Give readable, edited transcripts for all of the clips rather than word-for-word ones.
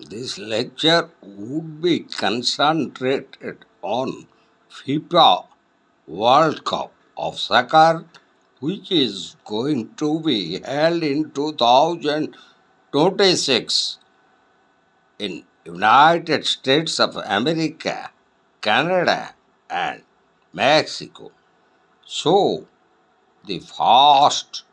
This lecture would be concentrated on FIFA World Cup of Soccer, which is going to be held in 2026 in United States of America, Canada, and Mexico. So, the first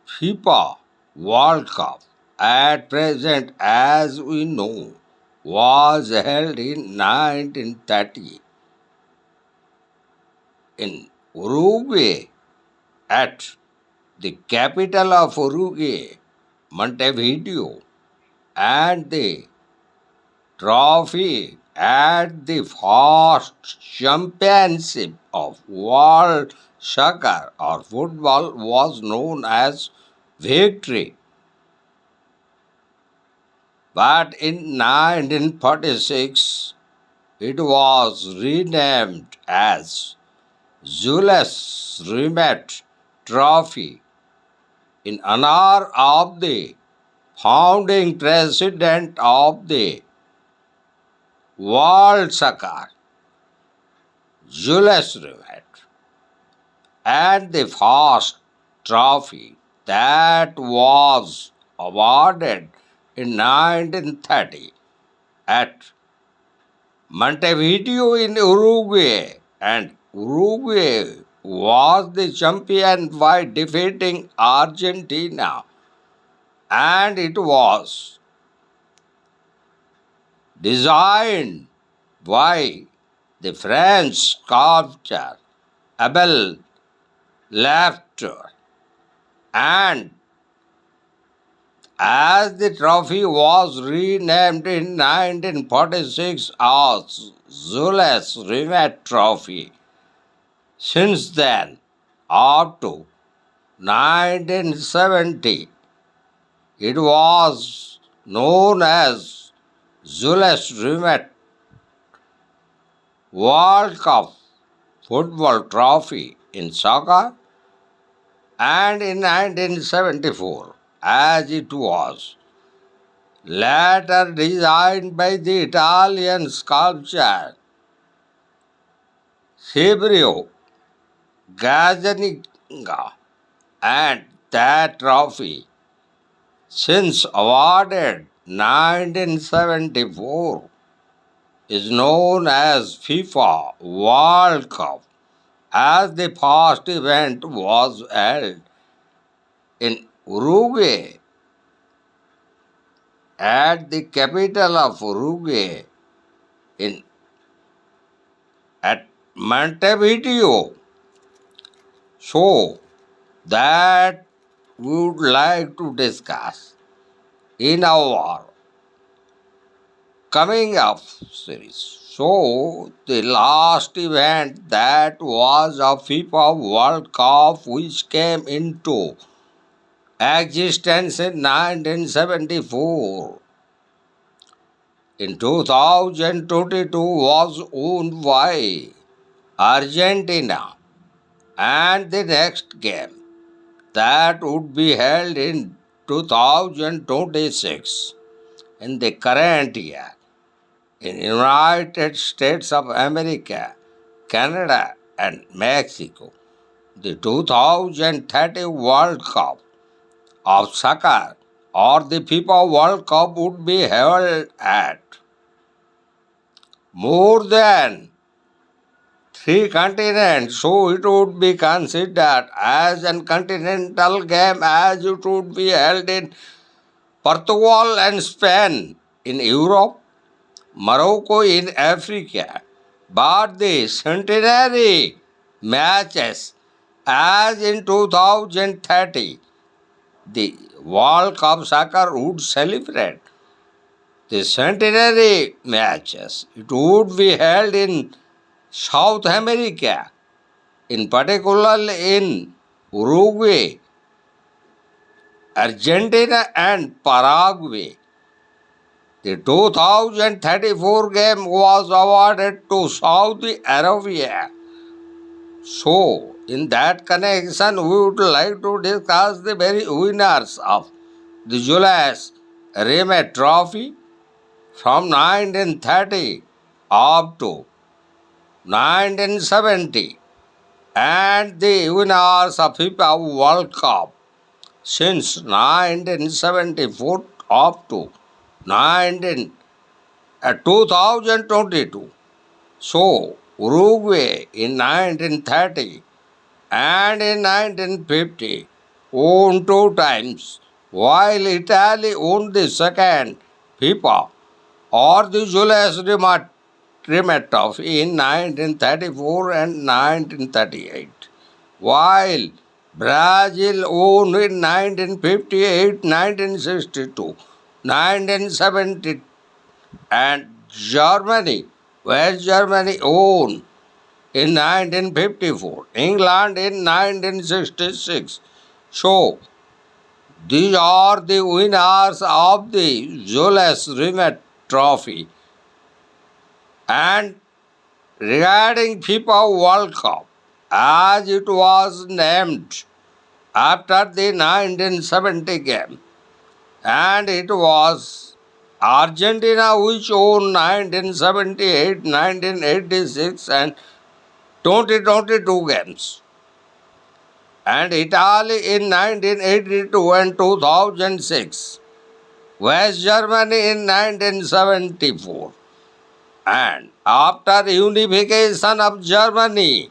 FIFA World Cup at present, as we know, was held in 1930 in Uruguay at the capital of Uruguay, Montevideo, and the trophy at the first championship of world soccer or football was known as victory. But in 1946, it was renamed as Jules Rimet Trophy in honor of the founding president of the World Soccer, Jules Rimet, and the first trophy that was awarded in 1930 at Montevideo in Uruguay, and Uruguay was the champion by defeating Argentina, and it was designed by the French sculptor Abel Lafter, and as the trophy was renamed in 1946 as Jules Rimet Trophy. Since then, up to 1970, it was known as Jules Rimet World Cup Football Trophy in soccer, and in 1974, as it was later designed by the Italian sculptor Silvio Gazzanica, and that trophy, since awarded 1974, is known as FIFA World Cup, as the first event was held in Uruguay at the capital of Uruguay at Montevideo. So that we would like to discuss in our coming up series. So the last event that was a FIFA World Cup which came into existence in 1974 in 2022 was owned by Argentina, and the next game that would be held in 2026 in the current year in United States of America, Canada, and Mexico. The 2030 World Cup of Soccer or the FIFA World Cup would be held at more than 3 continents, so it would be considered as a continental game, as it would be held in Portugal and Spain in Europe, Morocco in Africa. But the centenary matches, as in 2030, the World Cup Soccer would celebrate the centenary matches. It would be held in South America, in particular in Uruguay, Argentina and Paraguay. The 2034 game was awarded to Saudi Arabia. So, in that connection, we would like to discuss the very winners of the Jules Rimet Trophy from 1930 up to 1970 and the winners of FIFA World Cup since 1974 up to 19, 2022. So, Uruguay in 1930 and in 1950 won two times, while Italy won the second FIFA or the Jules Rimet in 1934 and 1938, while Brazil won in 1958, 1962, 1970, and West Germany won in 1954, England in 1966. So, these are the winners of the Jules Rimet Trophy. And regarding FIFA World Cup, as it was named after the 1970 game, and it was Argentina which won 1978, 1986 and 2022 games, and Italy in 1982 and 2006, West Germany in 1974, and after unification of Germany,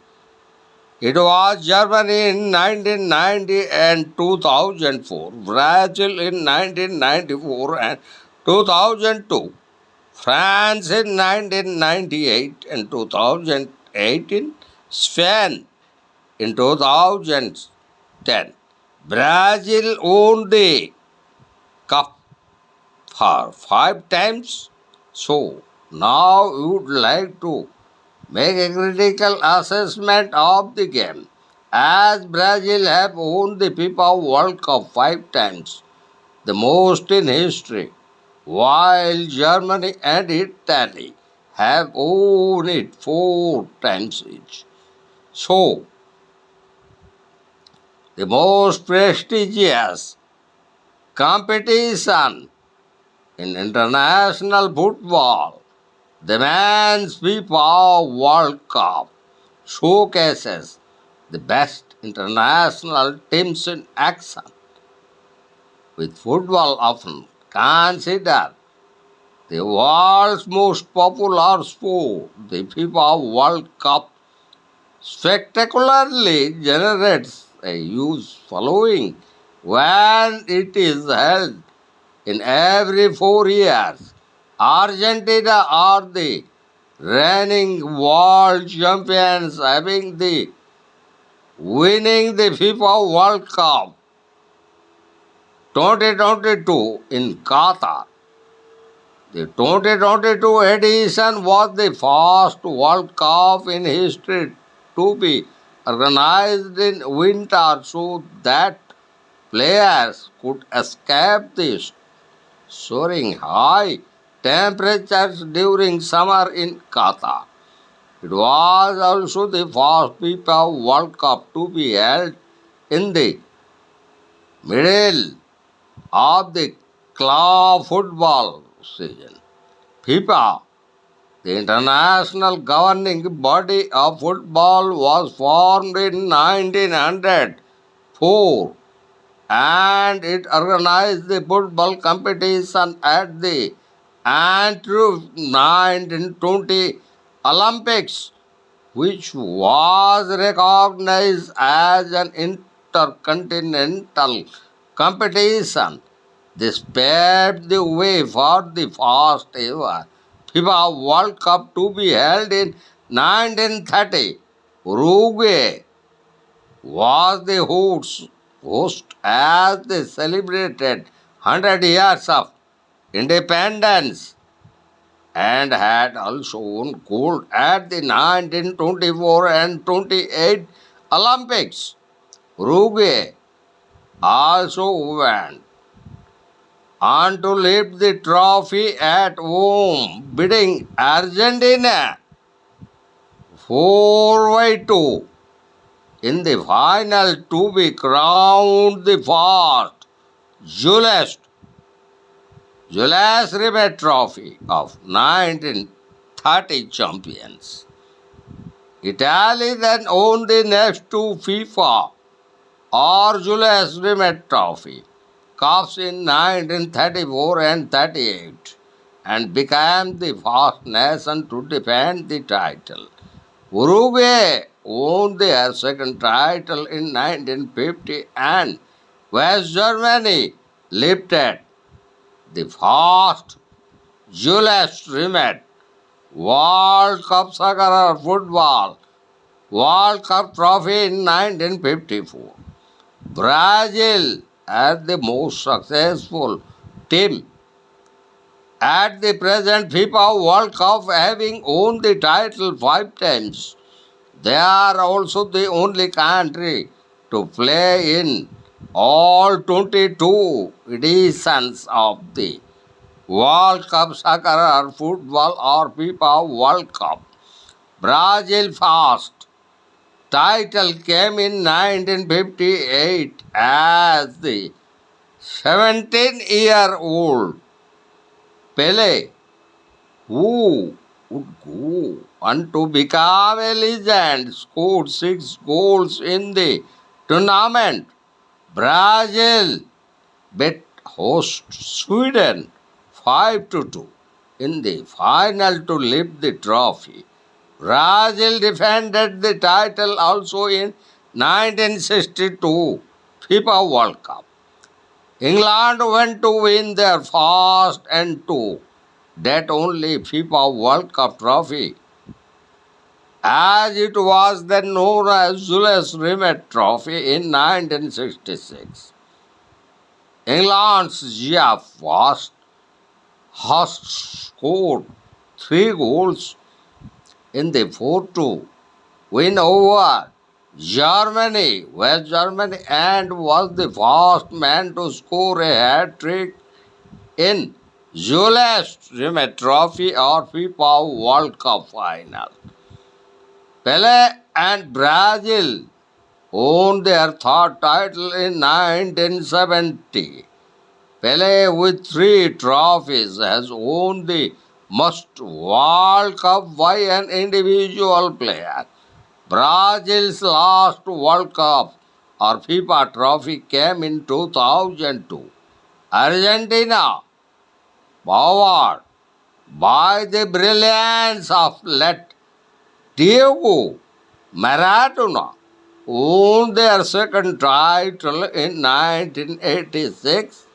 it was Germany in 1990 and 2004, Brazil in 1994 and 2002, France in 1998 and 2018, Spain in 2010. Brazil won the cup for 5 times. So, now we would like to make a critical assessment of the game. As Brazil have won the FIFA World Cup 5 times, the most in history, while Germany and Italy have won it 4 times each. So, the most prestigious competition in international football, the Men's FIFA World Cup, showcases the best international teams in action, with football often considered the world's most popular sport. The FIFA World Cup spectacularly generates a huge following when it is held in every 4 years. Argentina are the reigning world champions, having the winning the FIFA World Cup 2022 in Qatar. The 2022 edition was the first World Cup in history to be organized in winter so that players could escape the soaring high temperatures during summer in Qatar. It was also the first FIFA World Cup to be held in the middle of the club football season. FIFA, the international governing body of football, was formed in 1904 and it organized the football competition at the 1920 Olympics, which was recognized as an intercontinental competition. This paved the way for the first ever FIFA World Cup to be held in 1930. Uruguay was the host as they celebrated 100 years of independence and had also won gold at the 1924 and 28 Olympics. Uruguay also went on to lift the trophy at home, beating Argentina 4-2 in the final to be crowned the first Jules Jules Rimet Trophy of 1930 champions. Italy then owned the next two FIFA or Jules Rimet Trophy Cups in 1934 and 38 and became the first nation to defend the title. Uruguay won their second title in 1950 and West Germany lifted the first Jules Rimet World Cup Soccer or Football World Cup trophy in 1954. Brazil as the most successful team at the present FIFA World Cup, having won the title 5 times. They are also the only country to play in all 22 editions of the World Cup Soccer or Football or FIFA World Cup. Brazil first title came in 1958 as the 17-year-old Pele, who would go on to become a legend, scored 6 goals in the tournament. Brazil beat host Sweden 5-2 in the final to lift the trophy. Brazil defended the title also in 1962 FIFA World Cup. England went to win their first and two, that only FIFA World Cup trophy, as it was then known as Jules Rimet Trophy in 1966. England's Geoff Hurst scored 3 goals in the 4-2 win over Germany, West Germany, and was the first man to score a hat-trick in Jules Rimet Trophy or FIFA World Cup final. Pele and Brazil won their third title in 1970. Pele, with 3 trophies, has won the most World Cup by an individual player. Brazil's last World Cup or FIFA trophy came in 2002. Argentina, powered by the brilliance of Diego Maradona, won their second title in 1986,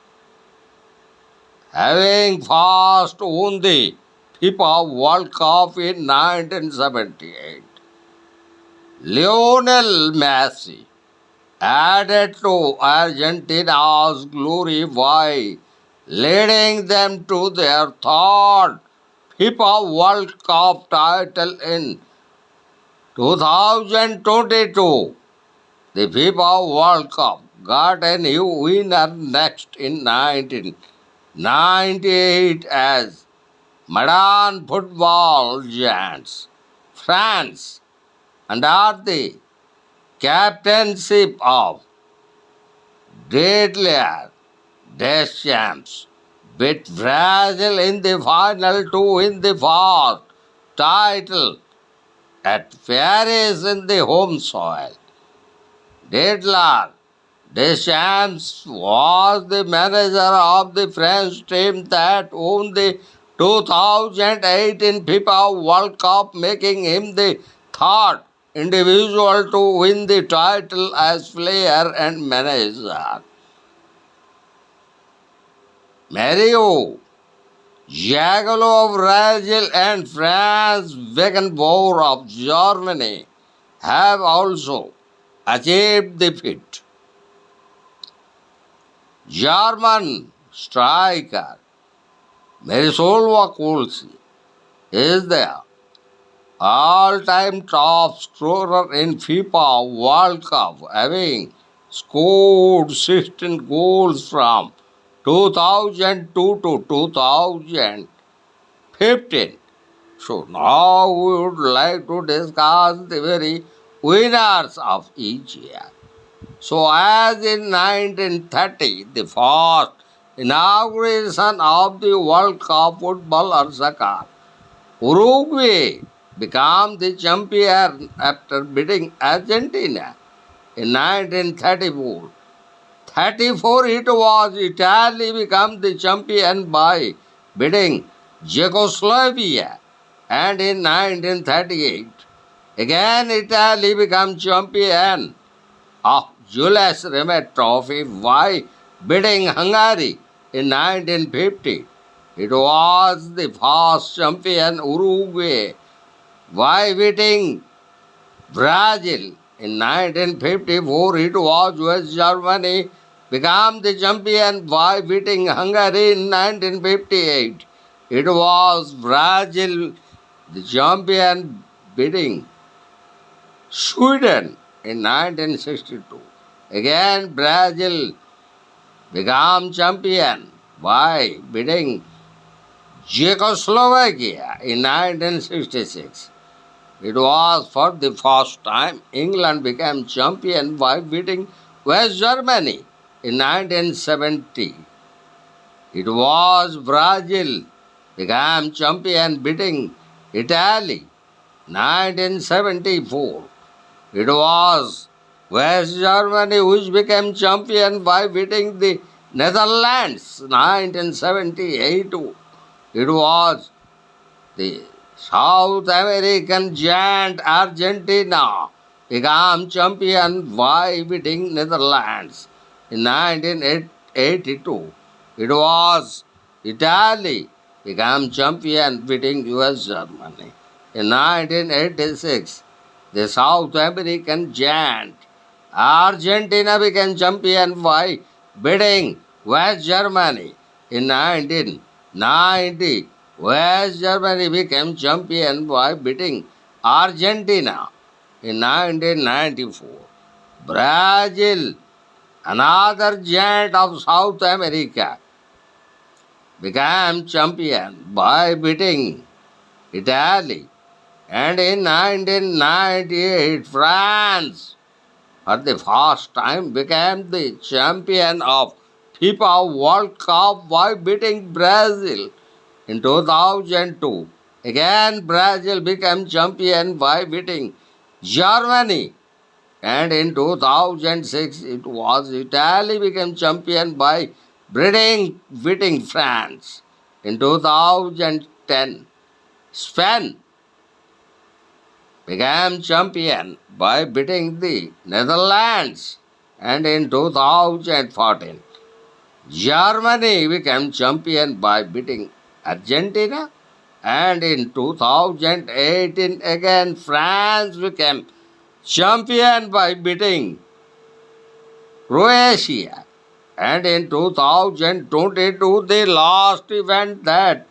having first won the FIFA World Cup in 1978. Lionel Messi added to Argentina's glory by leading them to their third FIFA World Cup title in 2022. The FIFA World Cup got a new winner next in 1998 as modern football giants France, under the captainship of Didier Deschamps, beat Brazil in the final to win the first title at Paris in the home soil. Didier Deschamps was the manager of the French team that won the 2018 FIFA World Cup, making him the third individual to win the title as player and manager. Mario Zagallo of Brazil and Franz Beckenbauer of Germany have also achieved the feat. German striker Miroslav Klose is the all-time top scorer in FIFA World Cup, having scored 16 goals from 2002 to 2015. So now we would like to discuss the very winners of each year. So as in 1930, the first inauguration of the World Cup football or soccer, Uruguay became the champion after beating Argentina in 1934. 34 it was Italy became the champion by beating Czechoslovakia, and in 1938 again Italy became champion of Jules Rimet Trophy by beating Hungary in 1950. It was the first champion Uruguay by beating Brazil. In 1954, it was West Germany became the champion by beating Hungary in 1958. It was Brazil, the champion, beating Sweden in 1962. Again, Brazil became champion by beating Czechoslovakia in 1966. It was for the first time England became champion by beating West Germany in 1970. It was Brazil became champion beating Italy 1974. It was West Germany which became champion by beating the Netherlands 1978. It was the South American giant Argentina became champion by beating Netherlands in 1982. It was Italy became champion beating US Germany. In 1986, the South American giant Argentina became champion by beating West Germany. In 1990, West Germany became champion by beating Argentina. In 1994, Brazil, another giant of South America, became champion by beating Italy. And in 1998, France, for the first time, became the champion of FIFA World Cup by beating Brazil. In 2002, again Brazil became champion by beating Germany. And in 2006, it was Italy became champion by beating France. In 2010, Spain became champion by beating the Netherlands. And in 2014, Germany became champion by beating Argentina. And in 2018, again France became champion by beating Croatia. And in 2022, the last event that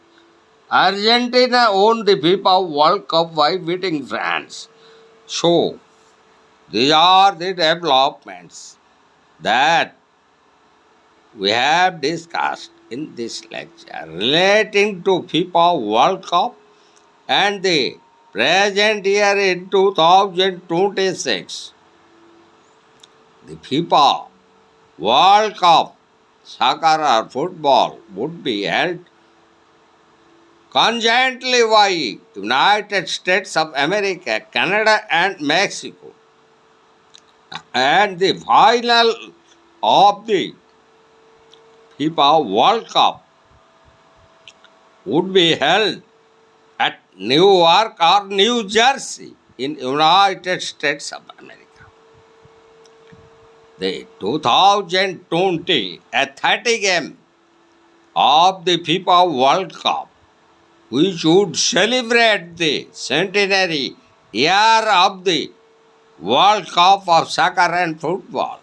Argentina won the FIFA World Cup by beating France. So, these are the developments that we have discussed in this lecture relating to FIFA World Cup and the present year in 2026. The FIFA World Cup, soccer or football, would be held conjointly by United States of America, Canada and Mexico. And the final of the FIFA World Cup would be held at New York or New Jersey in United States of America. The 2020 30 game of the FIFA World Cup, which would celebrate the centenary year of the World Cup of soccer and football.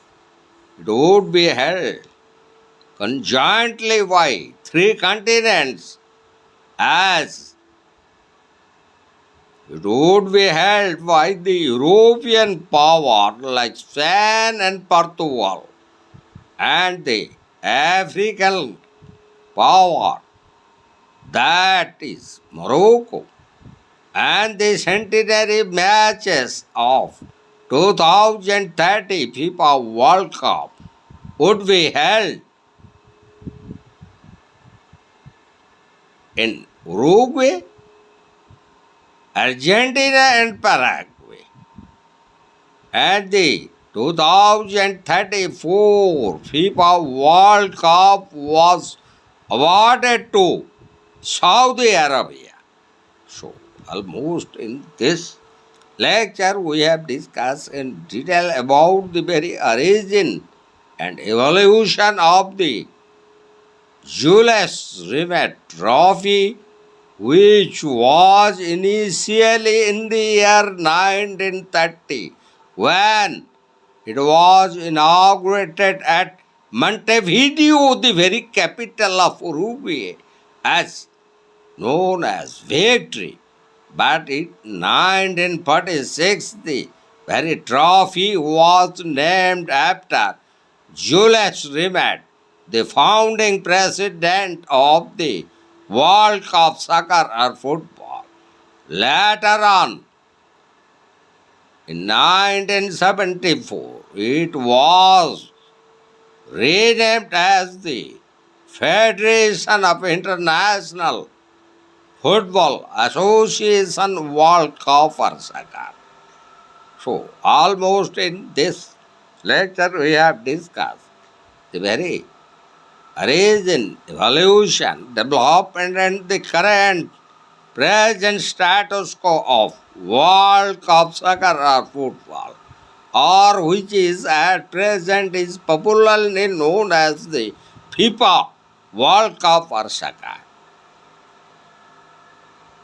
It would be held conjointly by 3 continents, as it would be held by the European power like Spain and Portugal, and the African power, that is Morocco. And the centenary matches of 2030 FIFA World Cup would be held in Uruguay, Argentina and Paraguay. And the 2034 FIFA World Cup was awarded to Saudi Arabia. So, almost in this lecture, we have discussed in detail about the very origin and evolution of the Jules Rimet trophy, which was initially in the year 1930 when it was inaugurated at Montevideo, the very capital of Uruguay, as known as Victory. But in 1946, the very trophy was named after Jules Rimet, the founding president of the World Cup soccer or football. Later on, in 1974, it was renamed as the Federation of International Football Association World Cup for Soccer. So, almost in this lecture, we have discussed the very origin, evolution, development, and the current present status quo of World Cup soccer or football, or which is at present is popularly known as the FIFA World Cup or soccer.